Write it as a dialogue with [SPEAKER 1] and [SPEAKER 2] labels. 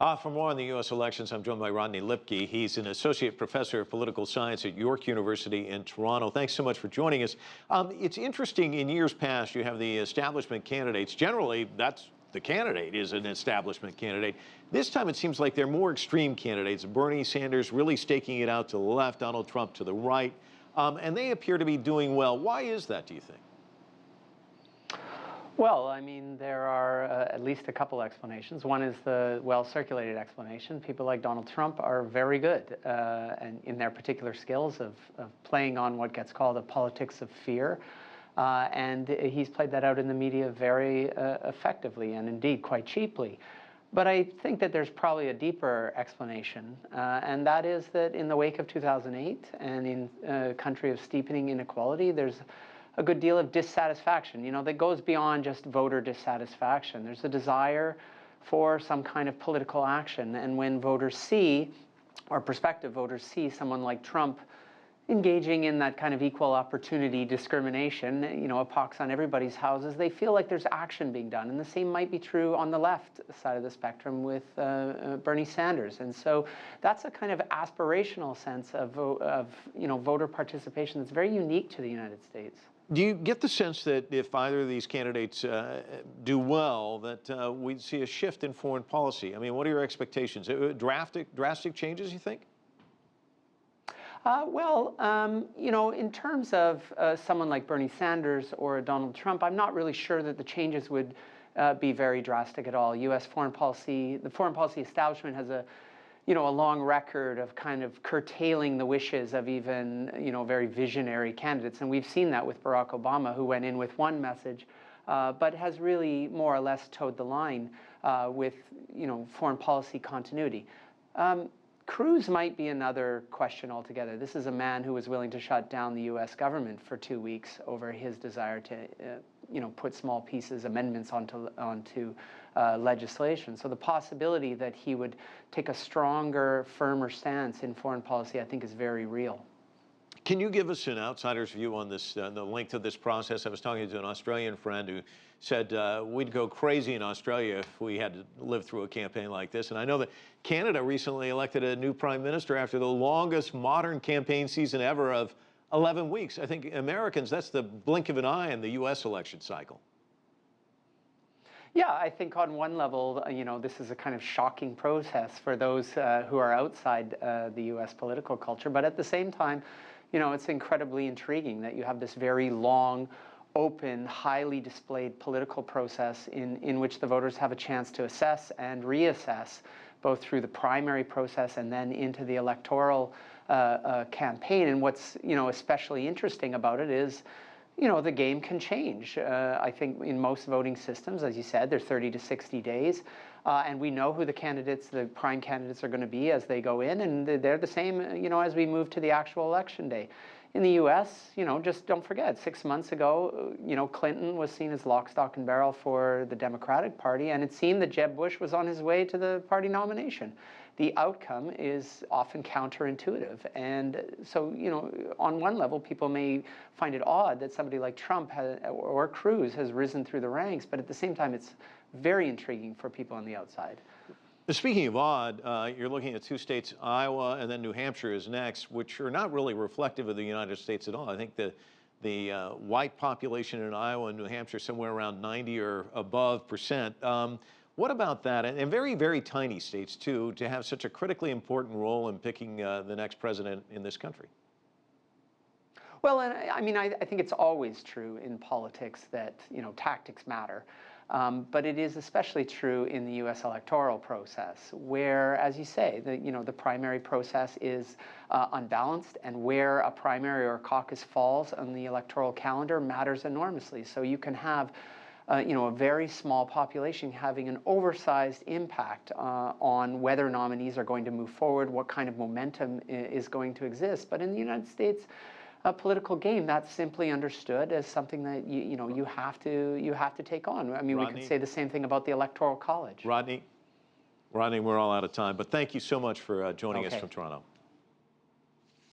[SPEAKER 1] For more on the U.S. elections, I'm joined by Rodney Loeppky. He's an associate professor of political science at York University in Toronto. Thanks so much for joining us. It's interesting, in years past, you have the establishment candidates. Generally, that's the candidate is an establishment candidate. This time, it seems like they're more extreme candidates. Bernie Sanders really staking it out to the left, Donald Trump to the right. And they appear to be doing well. Why is that, do you think?
[SPEAKER 2] Well, I mean, there are at least a couple explanations. One is the well-circulated explanation. People like Donald Trump are very good and in their particular skills of playing on what gets called a politics of fear. And he's played that out in the media very effectively and indeed quite cheaply. But I think that there's probably a deeper explanation, and that is that in the wake of 2008 and in a country of steepening inequality, there's a good deal of dissatisfaction, that goes beyond just voter dissatisfaction. There's a desire for some kind of political action. And when voters see, or prospective voters see, someone like Trump engaging in that kind of equal opportunity discrimination, a pox on everybody's houses, they feel like there's action being done. And the same might be true on the left side of the spectrum with Bernie Sanders. And so that's a kind of aspirational sense of voter participation that's very unique to the United States.
[SPEAKER 1] Do you get the sense that if either of these candidates do well, that we'd see a shift in foreign policy? I mean, what are your expectations? Drastic changes, you think?
[SPEAKER 2] In terms of someone like Bernie Sanders or Donald Trump, I'm not really sure that the changes would be very drastic at all. U.S. foreign policy, the foreign policy establishment has a long record of kind of curtailing the wishes of even, very visionary candidates. And we've seen that with Barack Obama, who went in with one message, but has really more or less towed the line with, foreign policy continuity. Cruz might be another question altogether. This is a man who was willing to shut down the U.S. government for 2 weeks over his desire to, put small pieces, amendments onto legislation. So the possibility that he would take a stronger, firmer stance in foreign policy, I think, is very real.
[SPEAKER 1] Can you give us an outsider's view on this, the length of this process? I was talking to an Australian friend who said we'd go crazy in Australia if we had to live through a campaign like this. And I know that Canada recently elected a new prime minister after the longest modern campaign season ever of 11 weeks. I think Americans, that's the blink of an eye in the U.S. election cycle.
[SPEAKER 2] Yeah, I think on one level, this is a kind of shocking process for those who are outside the U.S. political culture. But at the same time, it's incredibly intriguing that you have this very long, open, highly displayed political process in which the voters have a chance to assess and reassess, both through the primary process and then into the electoral campaign. And what's, especially interesting about it is, the game can change. I think in most voting systems, as you said, they're 30 to 60 days. And we know who the prime candidates are going to be as they go in, and they're the same, as we move to the actual election day. In the U.S., just don't forget, 6 months ago, Clinton was seen as lock, stock, and barrel for the Democratic Party, and it seemed that Jeb Bush was on his way to the party nomination. The outcome is often counterintuitive. And so, on one level, people may find it odd that somebody like Trump or Cruz has risen through the ranks, but at the same time, it's very intriguing for people on the outside.
[SPEAKER 1] Speaking of odd, you're looking at 2 states, Iowa and then New Hampshire is next, which are not really reflective of the United States at all. I think the white population in Iowa and New Hampshire is somewhere around 90 or above percent. What about that? And very, very tiny states, too, to have such a critically important role in picking the next president in this country.
[SPEAKER 2] Well, and I think it's always true in politics that, tactics matter. But it is especially true in the U.S. electoral process, where, as you say, the primary process is unbalanced, and where a primary or a caucus falls on the electoral calendar matters enormously. So you can have a very small population having an oversized impact on whether nominees are going to move forward, what kind of momentum is going to exist. But in the United States, a political game, that's simply understood as something that you have to take on. I mean, Rodney, we could say the same thing about the Electoral College.
[SPEAKER 1] Rodney, we're all out of time, but thank you so much for joining us from Toronto.